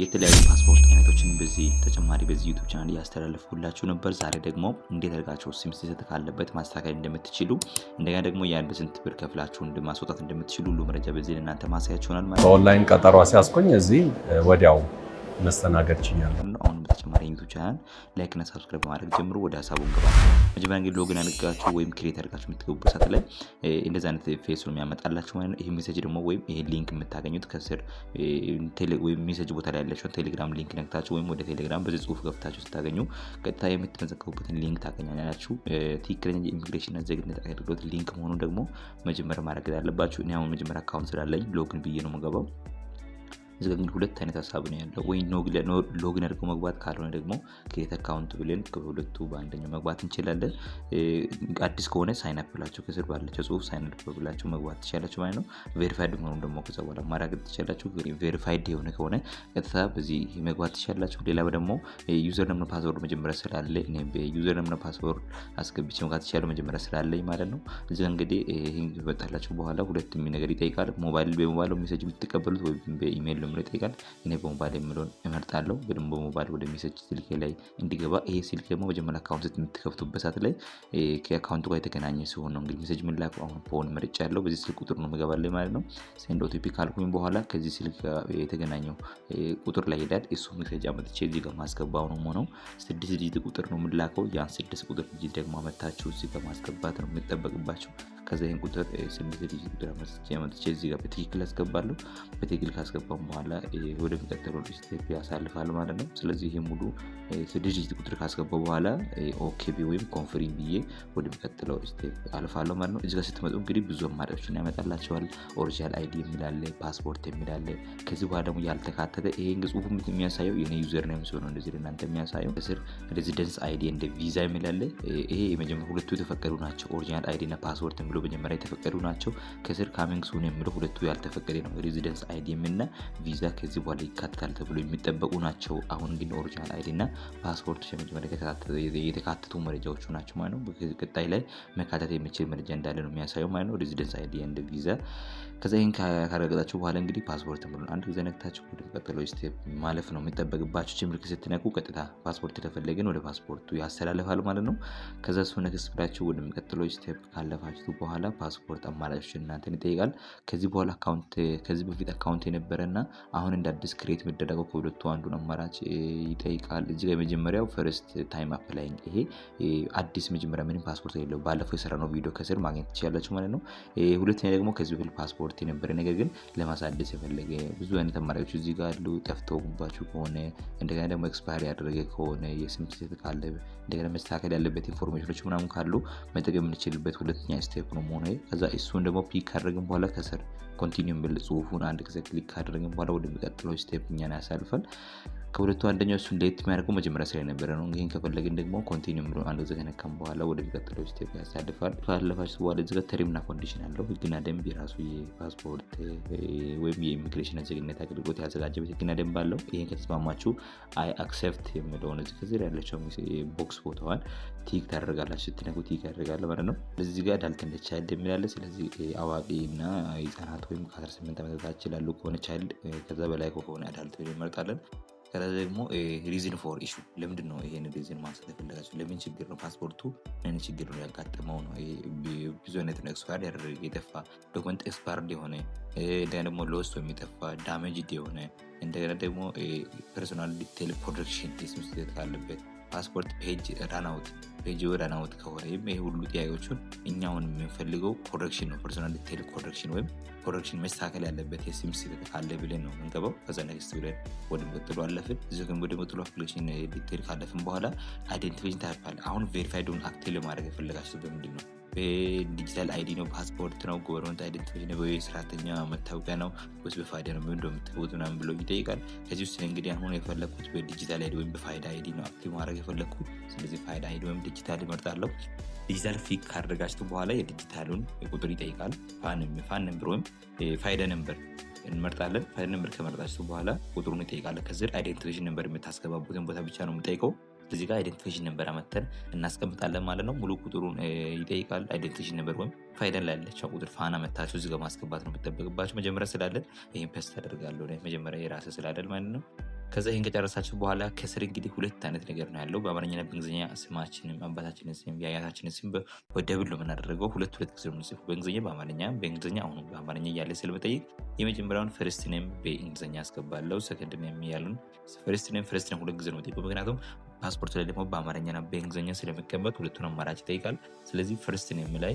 የተለያዩ ፓስፖርት አይነቶችን በዚህ ተጨማሪ በዚህ ዩቲዩብ ቻናል ያስተላልፍኩላችሁ ነበር። ዛሬ ደግሞ እንዴት አድርጋችሁ ሲም ሲሰጥ ካለበት ማስተካከል እንደምትችሉ እንደገና ደግሞ ያን በስንት ብር ከፍላችሁ ማስወጣት እንደምትችሉ ሁሉ መረጃ በዚህ ለእናንተ ማሳያችሁ ይሆናል ማለት ነው። በኦንላይን ቀጠሮ ሲያስቆኝ እዚህ ወዲያው መስተናገድ ችኛለሁ። አሁን በተጨማሪ ዩቲዩብ ቻናል ላይክ እና ሰብስክራይብ በማድረግ ጀምሮ ወደ ሀሳቡ እንገባለን። መጀመሪያ እንግዲህ ሎጊን አድርጋችሁ ወይም ክሬት አድርጋችሁ የምትገቡበት ሰዓት ላይ እንደዚህ አይነት ፌስ ነው የሚያመጣላችሁ ማለት ነው። ይሄ ሜሴጅ ደግሞ ወይም ይሄ ሊንክ የምታገኙት ከስር ወይም ሜሴጅ ቦታ ላይ ያለችውን ቴሌግራም ሊንክ ነክታችሁ ወይም ወደ ቴሌግራም በዚህ ጽሁፍ ገብታችሁ ስታገኙ ቀጥታ የምትመዘገቡበትን ሊንክ ታገኛላችሁ። ትክክለኛ የኢሚግሬሽን እና ዜግነት አገልግሎት ሊንክ መሆኑን ደግሞ መጀመሪያ ማድረግ ያለባችሁ። እኔ አሁን መጀመሪያ አካውንት ስላለኝ ሎጊን ብዬ ነው የምገባው። እዚህ ግን ሁለት አይነት ሀሳብ ነው ያለው። ወይ ሎጊን አድርጎ መግባት ካልሆነ ደግሞ ክሬት አካውንት ብለን ከሁለቱ በአንደኛው መግባት እንችላለን። አዲስ ከሆነ ሳይን አፕ ብላችሁ ከስር ባለችው ጽሁፍ ሳይን አፕ ብላችሁ መግባት ትችላላችሁ ማለት ነው። ቬሪፋይድ መሆኑን ደግሞ ከዛ በኋላ ማረጋገጥ ትችላላችሁ። ቬሪፋይድ የሆነ ከሆነ ቀጥታ በዚህ መግባት ትችላላችሁ። ሌላ ደግሞ ዩዘር ነምና ፓስወርድ መጀመሪያ ስላለ እኔ በዩዘር ነምና ፓስወርድ አስገብቼ መግባት ትችላላችሁ መጀመሪያ ስላለኝ ማለት ነው። እዚህ እንግዲህ ይሄን ይወጣላችሁ በኋላ ሁለት ነገር ይጠይቃል። በሞባይል ሜሴጅ የምትቀበሉት ወይ በኢሜል ነው ይጠይቃል። እኔ በሞባይል የምለውን እመርጣለሁ። በደንብ በሞባይል ወደ ሜሴጅ ስልኬ ላይ እንዲገባ። ይሄ ስልክ ደግሞ መጀመሪያ አካውንት የምትከፍቱበት ሰዓት ላይ ከአካውንቱ ጋር የተገናኘ ሲሆን ነው እንግዲህ ሜሴጅ ምን ላኩ። አሁን ፎን መርጫ ያለው በዚህ ስልክ ቁጥር ነው የምገባልኝ ማለት ነው። ሴንድ ኦቲፒ ካልኩኝ በኋላ ከዚህ ስልክ የተገናኘው ቁጥር ላይ ሄዳል። እሱ ሜሴጅ አመጥቼ እዚህ ጋር ማስገባው ነው ሆነው 6 ዲጂት ቁጥር ነው የምላከው። ያን 6 ቁጥር ዲጂት ደግሞ አመታችሁ እዚህ ጋር ማስገባት ነው የሚጠበቅባችሁ። ከዛ ይሄን ቁጥር 6 ዲጂት ቁጥር አመጥቼ እዚህ ጋር በትክክል አስገባለሁ። በትክክል ካስገባም በኋላ ወደ ሚቀጥለው ስቴፕ ያሳልፋል ማለት ነው። ስለዚህ ይሄ ሙሉ 6 ዲጂት ቁጥር ካስገባው በኋላ ኦኬ ወይም ኮንፈርም ብዬ ወደ ሚቀጥለው ስቴፕ አልፋለሁ ማለት ነው። እዚህ ጋር ስትመጡ እንግዲህ ብዙ አማራጮችን ያመጣላችኋል። ኦሪጂናል አይዲ የሚላለ፣ ፓስፖርት የሚላለ። ከዚህ በኋላ ደግሞ ያልተካተተ ይሄን ጽሁፉ የሚያሳየው የኔ ዩዘር ኔም ሲሆን ነው እንደዚህ ለእናንተ የሚያሳየው። ከስር ሬዚደንስ አይዲ እንደ ቪዛ የሚላለ። ይሄ የመጀመሪያ ሁለቱ የተፈቀዱ ናቸው። ኦሪጂናል አይዲ እና ፓስፖርት የሚለው መጀመሪያ የተፈቀዱ ናቸው። ከስር ካሚንግ ሱን የሚለው ሁለቱ ያልተፈቀደ ነው። ሬዚደንስ አይዲ እና ቪዛ ከዚህ በኋላ ይካተታል ተብሎ የሚጠበቁ ናቸው። አሁን ግን ኦሪጂናል አይዲ እና ፓስፖርት መጀመሪያ የተካተቱ መረጃዎቹ ናቸው ማለት ነው። ቀጣይ ላይ መካተት የሚችል መረጃ እንዳለ ነው የሚያሳየው ማለት ነው። ሬዚደንስ አይዲ እንደ ቪዛ። ከዛ ይሄን ካረጋግጣችሁ በኋላ እንግዲህ ፓስፖርት ብሎ አንድ ጊዜ ነክታችሁ ወደ ቀጥለው ስቴፕ ማለፍ ነው የሚጠበቅባችሁ። ችምልክ ስትነኩ ቀጥታ ፓስፖርት ተፈለገን ወደ ፓስፖርቱ ያስተላልፋል ማለት ነው። ከዛ እሱ ነክስ ብላችሁ ወደ ቀጥለው ስቴፕ ካለፋችሁ በኋላ ፓስፖርት አማራጮችን እናንተን ይጠይቃል። ከዚህ በኋላ ከዚህ በፊት አካውንት የነበረና አሁን እንደ አዲስ ክሬት የሚደረገው ከሁለቱ አንዱን አማራጭ ይጠይቃል። እዚህ ጋር የመጀመሪያው ፈርስት ታይም አፕላይንግ። ይሄ አዲስ መጀመሪያ ምንም ፓስፖርት የሌለው ባለፈው የሰራነው ቪዲዮ ከስር ማግኘት ትችላላችሁ ማለት ነው። ሁለተኛ ደግሞ ከዚህ በፊት ፓስፖርት የነበረ ነገር ግን ለማሳደስ የፈለገ ብዙ አይነት አማራጮች እዚህ ጋር አሉ። ጠፍተውባችሁ ከሆነ እንደገና ደግሞ ኤክስፓየር ያደረገ ከሆነ የስም ስህተት ካለ እንደገና መስተካከል ያለበት ኢንፎርሜሽኖች ምናምን ካሉ መጠቀም የምንችልበት ሁለተኛ ስቴፕ ነው መሆኑ። ከዛ እሱን ደግሞ ፒክ ካደረግን በኋላ ከስር ኮንቲኒው የሚል ጽሁፉን አንድ ጊዜ ክሊክ ካደረግን በኋላ ወደ ሚቀጥለው ስቴፕ እኛን ያሳልፋል። ከሁለቱ አንደኛው እሱን ለየት የሚያደርገው መጀመሪያ ስለ ነበረ ነው። ይሄን ከፈለግን ደግሞ ኮንቲኒው የሚለው አንድ ጊዜ ከነካም በኋላ ወደ ሚቀጥለው ስቴፕ ያሳልፋል። ካለፋችሁ በኋላ እዚህ ጋር ተርምና ኮንዲሽን አለው። ህግና ደንብ የራሱ የፓስፖርት ወይም የኢሚግሬሽን ዜግነት አገልግሎት ያዘጋጀበት ህግና ደንብ አለው። ይሄን ከተስማማችሁ አይ አክሴፕት የሚለውን እዚህ ከዚህ ያለችው ቦክስ ቦታዋን ቲክ ታደርጋላችሁ። ስትነኩ ቲክ ያደርጋል ማለት ነው። እዚህ ጋር አዳልት እንደ ቻይልድ የሚላለ። ስለዚህ አዋቂና ህጻናት ወይም ከ18 ዓመት በታች ላሉ ከሆነ ቻይልድ፣ ከዛ በላይ ከሆነ አዳልት እንመርጣለን። ከዛ ደግሞ ሪዝን ፎር ኢሹ ለምንድን ነው ይሄን ሪዝን ማንሳት የፈለጋችሁ? ለምን ችግር ነው ፓስፖርቱ ምን ችግር ነው ያጋጠመው ነው? ብዙ አይነት ነው ኤክስፓየር ያደረገ የጠፋ ዶክመንት ኤክስፓየርድ የሆነ እንደገና ደግሞ ሎስት ወይም የጠፋ ዳሜጅድ የሆነ እንደገና ደግሞ ፐርሶናል ዲቴል ፕሮቴክሽን የስም ስህተት ካለበት ፓስፖርት ፔጅ ራናውት ከሆነ ይሄ ሁሉ ጥያቄዎቹን እኛውን የምንፈልገው ኮሬክሽን ነው። ፐርሶናል ዲቴል ኮሬክሽን ወይም ኮሬክሽን መስተካከል ያለበት የስም ስህተት ካለ ብለን ነው የምንገባው። ከዛ ኔክስት ብለን ወደ መጥሎ አለፍን። እዚህ ግን ወደ መጥሎ አፕሊኬሽን ዲቴል ካለፍን በኋላ አይዴንቲፊኬሽን ታይፕ አለ። አሁን ቬሪፋይድ አክቲቭ ለማድረግ የፈለጋችሁ በምንድን ነው? በዲጂታል አይዲ ነው፣ ፓስፖርት ነው፣ ጎቨርንመንት አይደንቲፊኬሽን ነው፣ የሰራተኛ መታወቂያ ነው ወይስ በፋይዳ ነው እንደምትገቡት ምናምን ብሎ ይጠይቃል። ከዚህ ውስጥ እንግዲህ አሁን የፈለኩት በዲጂታል አይዲ ወይም በፋይዳ አይዲ ነው አክቲቭ ማድረግ የፈለኩት። ስለዚህ ፋይዳ አይዲ ወይም ዲጂታል ይመርጣለሁ። ዲጂታል ፊክ ካደረጋችሁ በኋላ የዲጂታሉን ቁጥር ይጠይቃል። ፋን ነምበር ወይም ፋይዳ ነምበር እንመርጣለን። ፋይዳ ነምበር ከመረጣችሁ በኋላ ቁጥሩን ይጠይቃል። ከዚህ አይደንቲፊኬሽን ነምበር የምታስገባቡትን ቦታ ብቻ ነው የምጠይቀው። እዚህ ጋር አይደንቲፊኬሽን ነምበር አመተን እናስቀምጣለን ማለት ነው። ሙሉ ቁጥሩን ይጠይቃል። አይደንቲፊኬሽን ነምበር ወይም ፋይዳን ላይ ያለችው ቁጥር ፋና መታችሁ እዚህ ጋር ማስገባት ነው የምትጠበቅባችሁ። መጀመሪያ ስላለን ይሄን ፔስት አደርጋለሁ። መጀመሪያ የራሴ ስላደል ማለት ነው። ከዛ ይህን ከጨረሳችሁ በኋላ ከስር እንግዲህ ሁለት አይነት ነገር ነው ያለው። በአማርኛና በእንግሊዝኛ ስማችንም አባታችንን ስም የአያታችንን ስም በደብል ነው የምናደርገው። ሁለት ጊዜ ነው የምንጽፈው፣ በእንግሊዝኛ በአማርኛ። በእንግሊዝኛ አሁኑ በአማርኛ እያለ ስለመጠይቅ የመጀመሪያውን ፈርስት ኔም በእንግሊዝኛ አስገባለሁ። ሰከንድ ኔም ያሉን ፈርስት ኔም ሁለት ጊዜ ነው የምጠይቀው፣ ምክንያቱም ፓስፖርት ላይ ደግሞ በአማርኛና በእንግሊዝኛ ስለሚቀመጥ ሁለቱን አማራጭ ይጠይቃል። ስለዚህ ፈርስት ኔም ላይ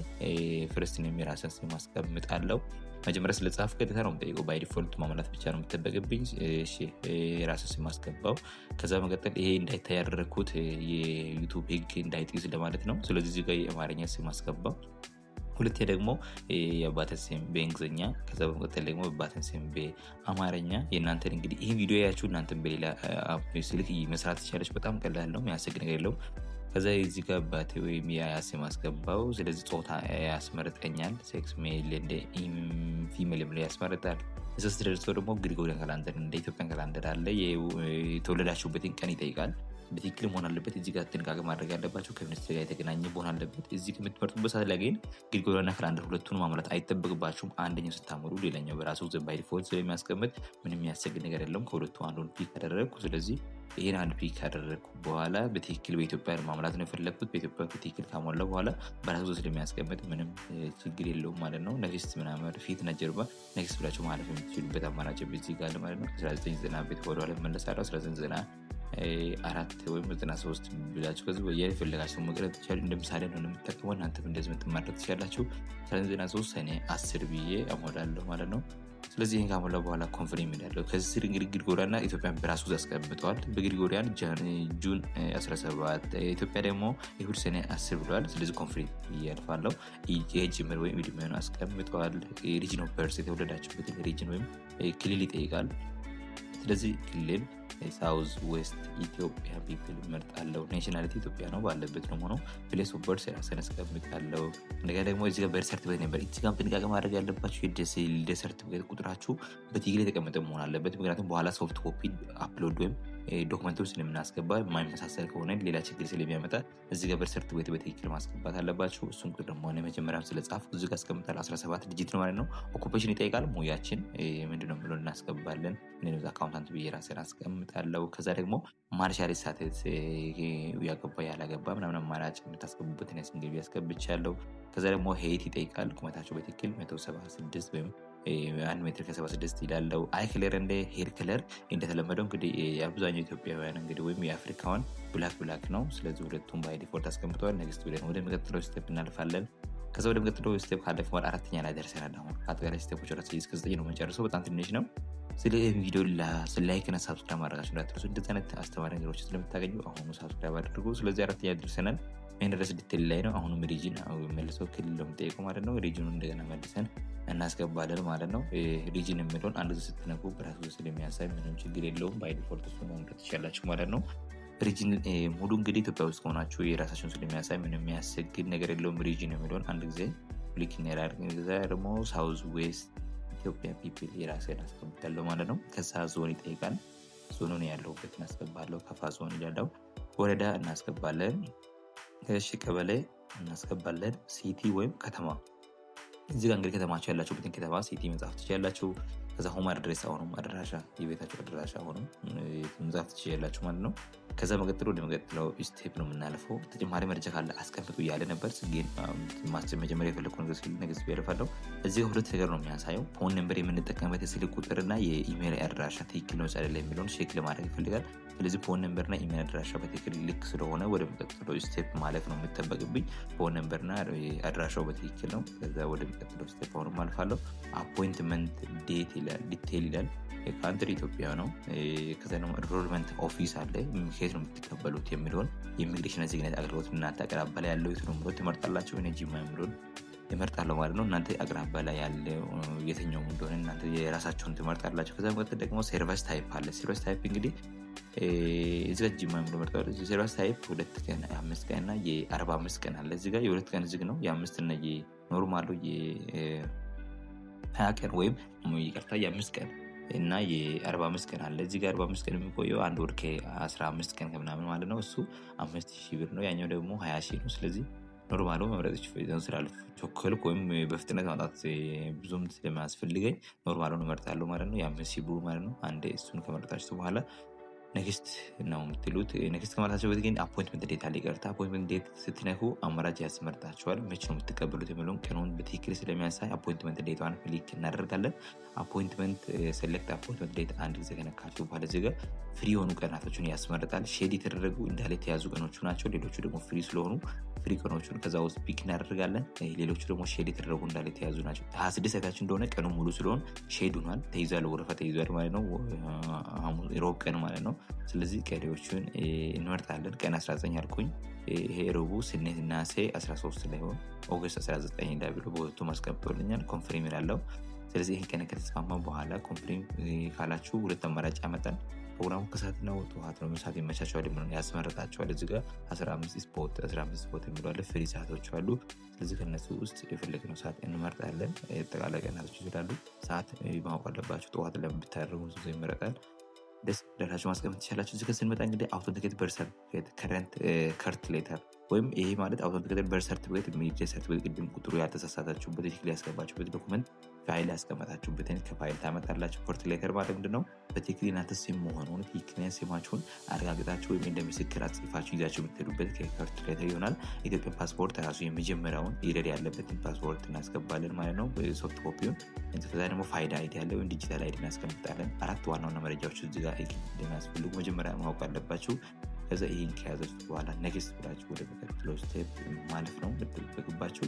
ፈርስት ኔም የራስን ስም አስቀምጣለሁ። መጀመሪያ ስለ ጻፍ ቀጥታ ነው የምጠይቀው። ባይ ዲፎልት ማሟላት ብቻ ነው የምጠበቅብኝ። የራስን ስም አስገባው። ከዛ መቀጠል ይሄ እንዳይታይ ያደረግኩት የዩቱብ ህግ እንዳይጥስ ለማለት ነው። ስለዚህ እዚህ ጋር የአማርኛ ስም አስገባው። ሁለቴ ደግሞ የአባትን ስም በእንግሊዝኛ፣ ከዛ በመቀጠል ደግሞ የአባትን ስም በአማርኛ። የእናንተን እንግዲህ ይህ ቪዲዮ ያያችሁ እናንተን በሌላ ስልክ መስራት ትችላለች። በጣም ቀላል ነው፣ የሚያስቸግር ነገር የለውም። ከዛ እዚህ ጋር አባቴ ወይም የአያት ስም አስገባው። ስለዚህ ጾታ ያስመርጠኛል። ሴክስ ሜል እንደ ፊሜል ብሎ ያስመርጣል። እዛ ስትደርሰው ደግሞ ግሪጎሪያን ካላንደር እንደ ኢትዮጵያን ካላንደር አለ። የተወለዳችሁበትን ቀን ይጠይቃል። በትክክል መሆን አለበት። እዚህ ጋር ጥንቃቄ ማድረግ ያለባቸው ከሚኒስትር ጋር የተገናኘ መሆን አለበት። እዚህ ከምትመርጡበት ሰዓት ላይ ግን ግሪጎሪያንና ካላንደር ሁለቱን ማሟላት አይጠበቅባችሁም። አንደኛው ስታሞሉ ሌላኛው በራሱ ባይ ዲፎልት ስለሚያስቀምጥ ምንም የሚያስቸግር ነገር የለም። ከሁለቱ አንዱን ፒክ አደረግኩ። ስለዚህ ይህን አንድ ፒክ ካደረግኩ በኋላ በትክክል በኢትዮጵያ ማሟላት ነው የፈለግኩት። በኢትዮጵያ በትክክል ካሟላ በኋላ በራሱ ስለሚያስቀምጥ ምንም ችግር የለውም ማለት ነው። ነክስት ምናምን ፊትና ጀርባ ነክስት ብላችሁ ማለፍ የምትችሉበት አማራጭ እዚህ ጋር ማለት ነው። 1990 ቤት ወደኋላ መለሳለሁ። 1994 ወይም 93 ብላችሁ ከዚህ ወያ የፈለጋችሁ መቅረት ትችላሉ። እንደ ምሳሌ ነው የምጠቀመው። እናንተም እንደዚህ ምትማድረግ ትችላላችሁ። 1993 ሰኔ 10 ብዬ አሞላለሁ ማለት ነው። ስለዚህ ይህን ካሞላ በኋላ ኮንፍርም ይላለው። ከዚህ ስር እንግዲህ ግሪጎሪያንና ኢትዮጵያን በራሱ አስቀምጠዋል። በግሪጎሪያን ጁን 17፣ ኢትዮጵያ ደግሞ ይሁድ ሰኔ 10 ብለዋል። ስለዚህ ኮንፍርም እያልፋለው። የጅምር ወይም ዕድሜውን አስቀምጠዋል። ሪጅን ኦፍ በርዝ የተወለዳችሁበትን ሪጅን ወይም ክልል ይጠይቃል። ስለዚህ ክልል ሳውዝ ዌስት ኢትዮጵያ ፒፕል እመርጣለሁ። ኔሽናሊቲ ኢትዮጵያ ነው፣ ባለበት ነው ሆነው። ፕሌስ ኦፍ በርዝ የራስን አስቀምጣለሁ። እንደገና ደግሞ እዚህ ጋር በርዝ ሰርቲፊኬት ነበር። እዚህ ጋር ጥንቃቄ ማድረግ ያለባችሁ የልደት ሰርቲፊኬት ቁጥራችሁ በትክክል የተቀመጠ መሆን አለበት። ምክንያቱም በኋላ ሶፍት ኮፒ አፕሎድ ወይም ዶክመንቶች ስለምናስገባ የማይመሳሰል ከሆነ ሌላ ችግር ስለሚያመጣ እዚህ ጋር በርዝ ሰርቲፊኬት በትክክል ማስገባት አለባችሁ። እሱን ቁጥር ደግሞ መጀመሪያም ስለጻፍ እዚህ ጋር አስቀምጣለሁ። 17 ዲጂት ነው ማለት ነው። ኦኩፔሽን ይጠይቃል። ሙያችን ምንድነው ብሎ እናስገባለን። አካውንታንት ብዬ ራሴን አስቀምጣለሁ። ከዛ ደግሞ ማርሻል ስታተስ ያገባ ያላገባ ምናምን አማራጭ የምታስገቡበትን የስም ገቢ ያስገብቻለሁ። ከዛ ደግሞ ሄይት ይጠይቃል። ቁመታቸው በትክክል 176 ወይም 1 ሜትር ከ76 ይላለው። አይ ክለር እንደ ሄር ክለር እንደተለመደው እንግዲህ የአብዛኛው ኢትዮጵያውያን እንግዲህ ወይም የአፍሪካውን ብላክ ነው። ስለዚህ ሁለቱም ባይ ዲፎልት አስቀምጠዋል። ኔክስት ብለን ወደ ሚቀጥለው ስቴፕ እናልፋለን። ከዛ ወደ ሚቀጥለው ስቴፕ ካለፍ በኋላ አራተኛ ላይ ደርሰናል። አሁን አጠቃላይ ስቴፖች እስከ 9 ነው መጨረሰው። በጣም ትንሽ ነው። ስለ ቪዲዮ ላይክ እና ሳብስክራይብ ማድረጋችሁ እንዳትረሱ። እንደዚህ አይነት አስተማሪ ነገሮች ስለምታገኙ አሁኑ ሳብስክራይብ አድርጉ። ስለዚህ አራተኛ ደርሰናል። ይህን ድረስ ዲቴል ላይ ነው። አሁኑም ሪጅን መልሰው ክልል ነው የምጠይቀው ማለት ነው። ሪጅኑ እንደገና መልሰን እናስገባለን ማለት ነው። ሪጅን የሚለውን አንድ ጊዜ ስትነኩ በራሱ ስለሚያሳይ ምንም ችግር የለውም። ባይ ዲፎልት እሱ መምረጥ ትችላላችሁ ማለት ነው። ሪጅን ሙሉ እንግዲህ ኢትዮጵያ ውስጥ ከሆናችሁ የራሳችሁን ስለሚያሳይ ምንም የሚያስቸግር ነገር የለውም። ሪጅን የሚለውን አንድ ጊዜ ክሊክ እናደርግ። ጊዜ ደግሞ ሳውዝ ዌስት ኢትዮጵያ ፒፕል የራሴን አስቀምጣለሁ ማለት ነው። ከዛ ዞን ይጠይቃል። ዞኑን ያለሁበት እናስገባለሁ። ከፋ ዞን ይላለው። ወረዳ እናስገባለን። እሺ ቀበሌ እናስገባለን። ሲቲ ወይም ከተማ እዚህ ጋር እንግዲህ ከተማችሁ ያላችሁበትን ከተማ ሲቲ መጻፍ ትችላላችሁ። ከዛ ሆም አድሬስ አሁንም አድራሻ የቤታችሁ አድራሻ አሁንም መጻፍ ትችላላችሁ ማለት ነው። ከዛ መቀጥሎ ወደሚቀጥለው ስቴፕ ነው የምናልፈው። ተጨማሪ መረጃ ካለ አስቀምጡ እያለ ነበር። ግን መጀመሪያ የፈለግኩ ነገር ሲል ነገር ያልፋለሁ። እዚህ ጋር ሁለት ነገር ነው የሚያሳየው። ፎን ነምበር የምንጠቀምበት የስልክ ቁጥርና የኢሜል አድራሻ ትክክል ነው አይደለም የሚለውን ቼክ ለማድረግ ይፈልጋል። ስለዚህ ፎን ነምበርና ኢሜል አድራሻ በትክክል ልክ ስለሆነ ወደሚቀጥለው ስቴፕ ማለፍ ነው የሚጠበቅብኝ። ፎን ነምበርና አድራሻው በትክክል ነው። ከዛ ወደሚቀጥለው ስቴፕ አሁንም አልፋለሁ። አፖይንትመንት ዴት ይላል፣ ዲቴል ይላል። ካንትሪ ኢትዮጵያ ነው። ከዛ ደግሞ ኢንሮልመንት ኦፊስ አለ። ከየት ነው የምትቀበሉት የሚለውን የኢሚግሬሽን ዜግነት አገልግሎት እናንተ አቅራቢያ ላይ ያለው የትኛው ምሮት ትመርጣላችሁ። እኔ ጂማ የሚለውን ይመርጣለሁ ማለት ነው። እናንተ አቅራቢያ ላይ ያለው የትኛው እንደሆነ እናንተ የራሳችሁን ትመርጣላችሁ። ከዛ በኋላ ደግሞ ሰርቪስ ታይፕ አለ። ሰርቪስ ታይፕ እንግዲህ እዚህ ጋር ጂማ የሚለው መርጣለሁ። ሰርቪስ ታይፕ 2 ቀን 5 ቀን እና የ45 ቀን አለ። እዚህ ጋር የ2 ቀን ዝግ ነው። የ5 እና የኖርማሉ የ20 ቀን ወይም ይቅርታ የ5 ቀን እና የ45 ቀን አለ። እዚህ ጋር 45 ቀን የሚቆየው 1 ወር ከ15 ቀን ከምናምን ማለት ነው። እሱ 5000 ብር ነው። ያኛው ደግሞ 20,000 ነው። ስለዚህ ኖርማሉ መምረጥ ስላልቸኮልኩ ወይም በፍጥነት ማውጣት ብዙም ስለማያስፈልገኝ ኖርማሉን እመርጣለሁ ማለት ነው። የ5,000 ብር ማለት ነው። አንዴ እሱን ከመረጣችሁ በኋላ ኔክስት ነው የምትሉት። ኔክስት ከማለታቸው በፊት ግን አፖይንትመንት ዴት አለ። ይቅርታ አፖይንትመንት ዴት ስትነኩ አማራጭ ያስመርጣቸዋል። መቼ ነው የምትቀበሉት የሚለውን ቀኑን በትክክል ስለሚያሳይ አፖይንትመንት ዴቷን ክሊክ እናደርጋለን። አፖይንትመንት ሴሌክት አፖይንትመንት ዴት አንድ ጊዜ ከነካችሁ በኋላ እዚህ ጋር ፍሪ የሆኑ ቀናቶችን ያስመርጣል። ሼድ የተደረጉ እንዳለ የተያዙ ቀኖቹ ናቸው። ሌሎቹ ደግሞ ፍሪ ስለሆኑ ፍሪ ቀኖቹን ከዛ ውስጥ ፒክ እናደርጋለን። ሌሎቹ ደግሞ ሼድ የተደረጉ እንዳለ የተያዙ ናቸው። 26 አይታችሁ እንደሆነ ቀኑ ሙሉ ስለሆን ሼድ ሆኗል፣ ተይዟል፣ ወረፋ ተይዟል ማለት ነው። ሮብ ቀን ማለት ነው። ስለዚህ ቀሪዎቹን እንመርጣለን። ቀን 19 አልኩኝ። ይሄ ረቡዕ፣ ሰኔ፣ ነሐሴ 13 ላይ ሆን ኦገስት 19 ላይ ብሎ በወጡ ማስቀምጦልኛል። ኮንፍርም ይላለው። ስለዚህ ይህን ቀን ከተስማማ በኋላ ኮንፍርም ካላችሁ ሁለት አማራጭ ያመጣል። ፕሮግራሙ ከሰዓትና ጠዋት ነው። ሰዓት ይመቻቸዋል ያስመረጣቸዋል። እዚህ ጋር 15 ስፖት የሚባሉ ፍሪ ሰዓቶች አሉ። ስለዚህ ከነሱ ውስጥ የፈለግነው ሰዓት እንመርጣለን። ጠቃላይ ቀናቶች ይችላሉ። ሰዓት ማወቅ አለባቸው። ጠዋት ለምታደርጉ ይመረጣል። ደስ ደራችሁ ማስቀመጥ ትችላላችሁ። እዚህ ጋር ስንመጣ እንግዲህ አውቶንቲኬት በርዝ ሰርቲፊኬት ከርት ሌተር ወይም ይሄ ማለት አውቶንቲኬት በርዝ ሰርቲፊኬት ሚዲያ ሰርቲፊኬት ቅድም ቁጥሩ ያልተሳሳታችሁበት ትክክል ያስገባችሁበት ዶክመንት ፋይል ያስቀመጣችሁበትን ከፋይል ታመጣላችሁ። ከርት ሌተር ማለት ምንድነው? በትክክል እናንተ ስም መሆኑን ትክክለኛ ስማችሁን አረጋግጣችሁ ወይም እንደ ምስክር አጽፋችሁ ይዛችሁ የምትሄዱበት ከርት ሌተር ይሆናል። ኢትዮጵያ ፓስፖርት ራሱ የመጀመሪያውን ኢረድ ያለበትን ፓስፖርት እናስገባለን ማለት ነው። ሶፍት ኮፒውን ከዛ ደግሞ ፋይዳ አይዲ ያለ ወይም ዲጂታል አይዲ እናስቀምጣለን። 4 ዋና ዋና መረጃዎች እዚህ ጋር እንደሚያስፈልጉ መጀመሪያ ማወቅ አለባችሁ። ከዛ ይህን ከያዛችሁ በኋላ ኔክስት ብላችሁ ወደ መቀጥለው ስቴፕ ማለፍ ነው የምትጠበቅባችሁ።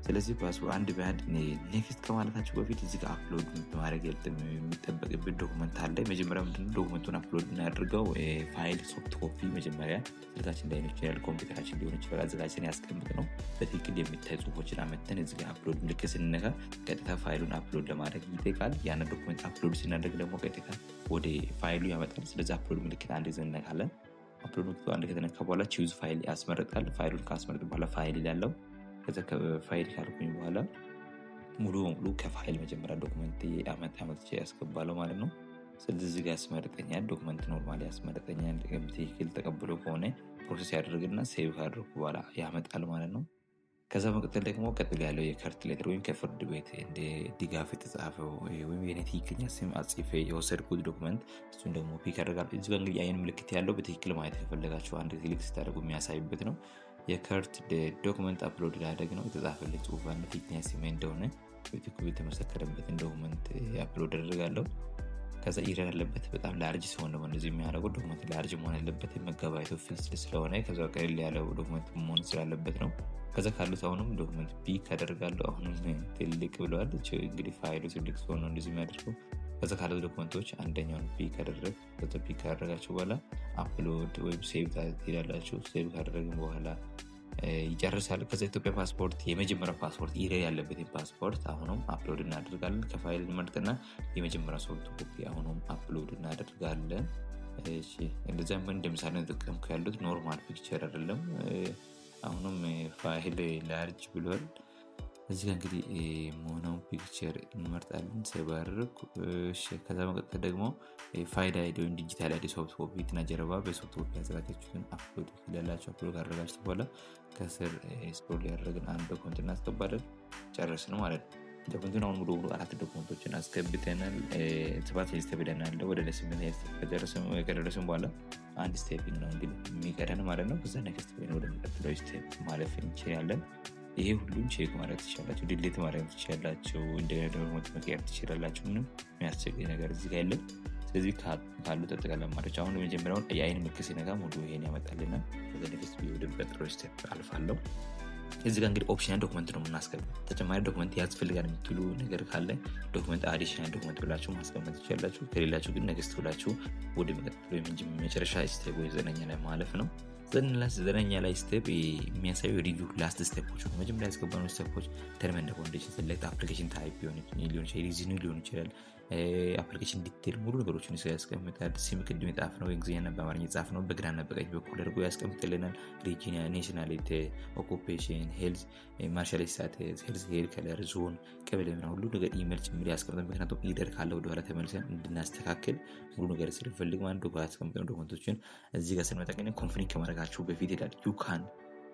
ስለዚህ ፓስፖርት አንድ በአንድ ኔክስት ከማለታችሁ በፊት እዚህ ጋር አፕሎድ ማድረግ የሚጠበቅብን ዶክመንት አለ። መጀመሪያ ምንድነው ዶክመንቱን አፕሎድ እናደርገው። ፋይል ሶፍት ኮፒ መጀመሪያ ስልካችን ላይ ሊሆን ይችላል፣ ኮምፒውተራችን ሊሆን ይችላል። አዘጋጅተን ያስቀምጥ ነው። በትክክል የሚታይ ጽሁፎችን አመተን እዚህ ጋር አፕሎድ ምልክት ስንነካ ቀጥታ ፋይሉን አፕሎድ ለማድረግ ይጠይቃል። ያን ዶክመንት አፕሎድ ስናደርግ ደግሞ ቀጥታ ወደ ፋይሉ ያመጣል። ስለዚህ አፕሎድ ምልክት አንድ ጊዜ እንነካለን። አፕሎድ ምልክቱ አንድ ከተነካ በኋላ ቺውዝ ፋይል ያስመርጣል። ፋይሉን ካስመረጥ በኋላ ፋይል ይላለው። ከዛ ከፋይል ካልኩኝ በኋላ ሙሉ በሙሉ ከፋይል መጀመሪያ ዶክመንት አመት ያስገባለው ማለት ነው። ስለዚህ እዚህ ጋር ያስመርጠኛል። ዶክመንት ኖርማል ያስመርጠኛል። ትክክል ተቀብሎ ከሆነ ፕሮሰስ ያደርግና ሴቭ ካደረጉ በኋላ ያመጣል ማለት ነው። ከዛ መቀጠል ደግሞ ቀጥሎ ያለው የከርት ሌተር ወይም ከፍርድ ቤት እንደ ድጋፍ የተጻፈው ወይም የኔ ትክክለኛ ስም አጽፌ የወሰድኩት ዶክመንት እሱን ደግሞ ፒክ ያደርጋል። እዚህ ጋር እንግዲህ የአይን ምልክት ያለው በትክክል ማየት ከፈለጋችሁ አንድ ክሊክ ስታደርጉ የሚያሳይበት ነው። የከርት ዶክመንት አፕሎድ ላደግ ነው። የተጻፈለት ጽሁፍ አንድ ትክክለኛ ስሜ እንደሆነ በትክክል የተመሰከረበትን ዶክመንት አፕሎድ አደርጋለሁ። ከዛ ኢረር ያለበት በጣም ላርጅ ሲሆን ደግሞ እንደዚህ የሚያደርገው ዶክመንት ላርጅ መሆን ያለበት መጋባይቶ ፊልስ ስለሆነ ከዛ ቀለል ያለው ዶክመንት መሆን ስላለበት ነው። ከዛ ካሉት አሁንም ዶክመንት ፒክ አደርጋለሁ። አሁንም ትልቅ ብለዋል። እንግዲህ ፋይሉ ትልቅ ሲሆን ነው እንደዚህ የሚያደርገው። ከዛ ካሉት ዶክመንቶች አንደኛውን ፒክ አደረግ። ከዛ ፒክ ካደረጋችሁ በኋላ አፕሎድ ወይም ሴቭ ትሄዳላችሁ። ሴቭ ካደረግን በኋላ ይጨርሳል። ከዛ ኢትዮጵያ ፓስፖርት የመጀመሪያው ፓስፖርት ኢረር ያለበት ፓስፖርት አሁንም አፕሎድ እናደርጋለን። ከፋይል እንመርጥና የመጀመሪያው ሶፍት ኮፒ አሁንም አፕሎድ እናደርጋለን። እሺ እንደዛ ምን እንደምሳሌ ተጠቀምኩ ያሉት ኖርማል ፒክቸር አይደለም። አሁንም ፋይል ላርጅ ብሏል። እዚህ ጋር እንግዲህ ሞኖ ፒክቸር እንመርጣለን። ሴቭ አደረግኩ። ከዛ መቀጠል ደግሞ ፋይል አይዲ ወይም ዲጂታል አይዲ ሶፍት ኮፒ እና ጀርባ በሶፍት ኮፒ ያዘጋጃችሁትን አፕሎድ ይላላችሁ። አፕሎድ ካደረጋችሁ በኋላ ከስር ስክሮል ያደረግን አንድ ዶክመንት እናስገባለን። ጨረስን ማለት ነው። ዶክመንቱን አሁን ሙሉ 4 ዶክመንቶችን አስገብተናል። 7 ስቴፕ ሄደናል። ወደ 8 ስቴፕ ከደረስን በኋላ አንድ ስቴፕ ነው እንግዲህ የሚቀረን ማለት ነው። ከዛ ኔክስት ወደ ሚቀጥለው ስቴፕ ማለፍ እንችላለን። ይሄ ሁሉም ቼክ ማድረግ ትችላላችሁ፣ ዲሌት ማድረግ ትችላላችሁ፣ እንደገና ዶክመንት መቀየር ትችላላችሁ። ምንም የሚያስቸግር ነገር እዚህ ጋር የለም። ስለዚህ ካሉት አጠቃላይ አማራጮች አሁን የመጀመሪያውን የአይን ምልክት ሲነካ ሙሉ ይሄን ያመጣልና ከዛ ኔክስት ወደ ሚቀጥለው ስቴፕ አልፋለሁ። እዚህ ጋር እንግዲህ ኦፕሽናል ዶክመንት ነው የምናስገባው። ተጨማሪ ዶክመንት ያስፈልጋል የምትሉ ነገር ካለ ዶክመንት አዲሽናል ዶክመንት ብላችሁ ማስቀመጥ ትችላላችሁ። ከሌላችሁ ግን ኔክስት ብላችሁ ወደ መቀጠሉ መጨረሻ ስቴፕ ወይ 9ኛ ላይ ማለፍ ነው። 9ኛ ላይ ስቴፕ የሚያሳዩ ሪቪው ላስት ስቴፖች ነው። መጀመሪያ ያስገባነው ስቴፖች ተርም ኤንድ ኮንዲሽን ሴሌክት አፕሊኬሽን ታይፕ ሊሆን ይችላል፣ ሪዝኑ ሊሆን ይችላል፣ አፕሊኬሽን ዲቴል ሙሉ ነገሮችን ያስቀምጣል። ሲም ቅድም የጻፍ ነው በእንግሊዝኛና በአማርኛ የጻፍ ነው በግራና በቀኝ በኩል አድርጎ ያስቀምጥልናል። ሪጂን፣ ኔሽናሊቲ፣ ኦኩፔሽን፣ ሄልዝ፣ ማርሻል ስታተስ፣ ሄልዝ ሄር ከለር፣ ዞን፣ ቀበሌ ምናምን ሁሉ ነገር ኢሜል ጭምር ያስቀምጣል። ምክንያቱም ኢደር ካለ ወደኋላ ተመልሰን እንድናስተካክል ሙሉ ነገር ስለፈልግ ማለት ዶክመንት ያስቀምጠን ዶክመንቶችን እዚህ ጋር ስንመጣ ግን ኮንፍሊክት ከማድረጋችሁ በፊት ይላል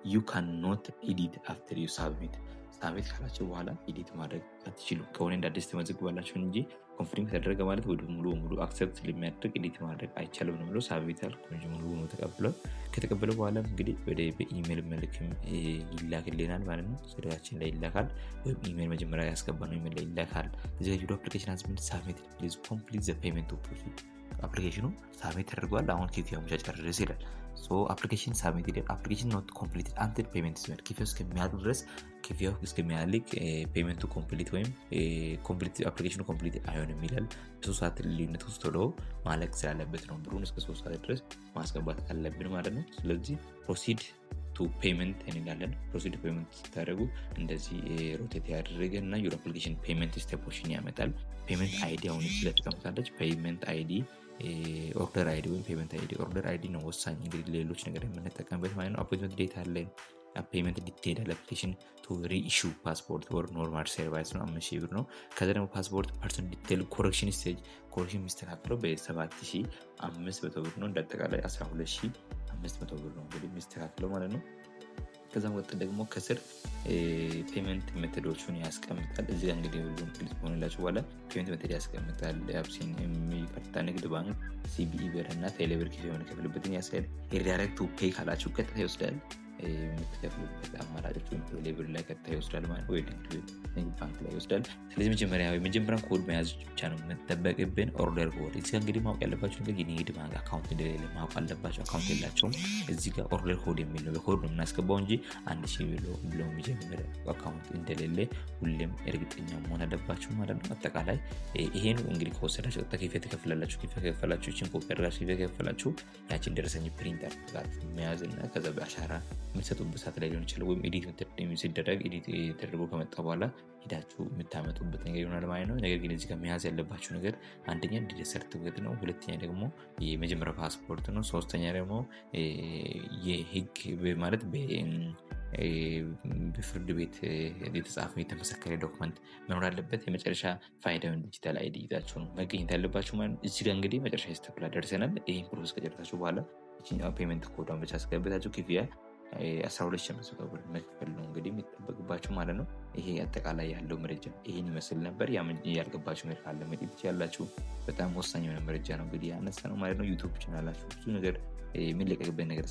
you cannot edit after you submit ካላችሁ በኋላ ኤዲት ማድረግ አትችሉ። ከሆነ እንደ አዲስ ተመዝግባላችሁ እንጂ ኮንፊርም ተደረገ ማለት ወደ ሙሉ አክሰፕት ስለሚያደርግ ኤዲት ማድረግ አይቻልም ነው ብሎ ሳብሚታል ሙሉ ተቀብሏል። ከተቀበለ በኋላ እንግዲህ ወደ በኢሜል መልክም ይላክልናል ማለት ነው። ስልካችን ላይ ይላካል ወይም ኢሜል መጀመሪያ ያስገባነው ኢሜል ላይ ይላካል። እዚህ ጋር አፕሊኬሽን has been submitted please complete the payment to proceed አፕሊኬሽኑ ሳብሚት ተደርጓል። አሁን ክፍያው ብቻ ጨርስ ይላል። ሶ አፕሊኬሽን ሳብሚት ይላል። አፕሊኬሽን ኖት ኮምፕሊትድ አንቲል ፔመንት ሲመር ክፍያው እስከሚያልቅ ድረስ ክፍያው እስከሚያልቅ ፔመንቱ ኮምፕሊት ወይም ኮምፕሊት አፕሊኬሽኑ ኮምፕሊት አይሆንም ይላል። 3 ሰዓት ልዩነት ውስጥ ቶሎ ማለቅ ስላለበት ነው ብሩን እስከ 3 ሰዓት ድረስ ማስገባት አለብን ማለት ነው። ስለዚህ ፕሮሲድ ቱ ፔመንት እንላለን። ፕሮሲድ ፔመንት ስታደርጉ እንደዚህ ሮቴት ያደረገ እና ዩር አፕሊኬሽን ፔመንት ስቴፖችን ያመጣል። ፔመንት አይዲ አሁን ስለተቀምጣለች ፔመንት አይዲ ኦርደር አይዲ ወይም ፔመንት አይዲ ኦርደር አይዲ ነው ወሳኝ። እንግዲህ ሌሎች ነገር የምንጠቀምበት ማለት ነው። አፖይንትመንት ዴት አለን። ፔመንት ዲቴል አፕሊኬሽን ቱ ሪኢሹ ፓስፖርት ወር ኖርማል ሰርቫይስ ነው 5000 ብር ነው። ከዛ ደግሞ ፓስፖርት ፐርሰን ዲቴል ኮሬክሽን ስቴጅ ኮሬክሽን የሚስተካከለው በ7500 ብር ነው። እንዳጠቃላይ 12500 ብር ነው እንግዲህ የሚስተካከለው ማለት ነው። ከዛ መቀጠል ደግሞ ከስር ፔመንት ሜቶዶቹን ያስቀምጣል። እዚህ እንግዲህ ሁሉም ግልጽ ሆነላችሁ በኋላ ፔመንት ሜቶድ ያስቀምጣል። አብሲን የሚፈታ ንግድ ባንክ፣ ሲቢኢ ብር እና ቴሌብር ክፍያ የምንከፍልበትን ያሳያል። ሪዳይሬክት ቱ ፔይ ካላችሁ ቀጥታ ይወስዳል። የምትከፍሉበት አማራጮች ወይም ቴሌብር ላይ ቀጥታ ይወስዳል ማለት ወይ ንግድ ባንክ ላይ ይወስዳል። ስለዚህ መጀመሪያ ኮድ መያዝ ብቻ ነው የምንጠበቅብን። ኦርደር ኮድ እዚህ ጋር እንግዲህ ማወቅ ያለባቸው ነገር የንግድ ባንክ አካውንት እንደሌለ ማወቅ አለባቸው። አካውንት የላቸውም። እዚህ ጋር ኦርደር ኮድ የሚል ነው በኮድ ነው የምናስገባው እንጂ 1000 ብሎ የሚጀምር አካውንት እንደሌለ ሁሌም እርግጠኛ መሆን አለባቸው ማለት ነው። አጠቃላይ ይሄን እንግዲህ ከወሰዳችሁ ቀጥታ ክፍያ ትከፍላላችሁ። ክፍያ ከከፈላችሁ ይህችን ኮፒ አድርጋችሁ ክፍያ ከከፈላችሁ ያችን ደረሰኝ ፕሪንት አድርጋችሁ መያዝ እና ከዛ በአሻራ የምትሰጡበት ሰዓት ላይ ሊሆን ይችላል። ወይም ኤዲት ሲደረግ ኤዲት ተደርጎ ከመጣ በኋላ ሄዳችሁ የምታመጡበት ነገር ይሆናል ማለት ነው። ነገር ግን እዚህ ጋር መያዝ ያለባችሁ ነገር አንደኛ ልደት ሰርቲፊኬት ነው። ሁለተኛ ደግሞ የመጀመሪያ ፓስፖርት ነው። ሶስተኛ ደግሞ የህግ ማለት በፍርድ ቤት የተጻፈ የተመሰከረ ዶክመንት መኖር አለበት። የመጨረሻ ፋይዳውን ዲጂታል አይዲ ይዛችሁ ነው መገኘት ያለባችሁ ማለት ነው። እዚህ ጋር እንግዲህ መጨረሻ ስተፕ ላይ ደርሰናል። ይህን ፕሮሰስ ከጨረሳችሁ በኋላ ፔመንት ኮዷን ብቻ አስገብታችሁ ክፍያ 12,500 ብር መክፈል ነው እንግዲህ የሚጠበቅባችሁ ማለት ነው። ይሄ አጠቃላይ ያለው መረጃ ይሄን ይመስል ነበር። ያልገባችሁ ነገር ካለ መጠየቅ ትችላላችሁ። በጣም ወሳኝ የሆነ መረጃ ነው እንግዲህ ያነሳ ነው ማለት ነው። ዩቲዩብ ቻናላችሁ ብዙ ነገር የሚለቀቅበት ነገር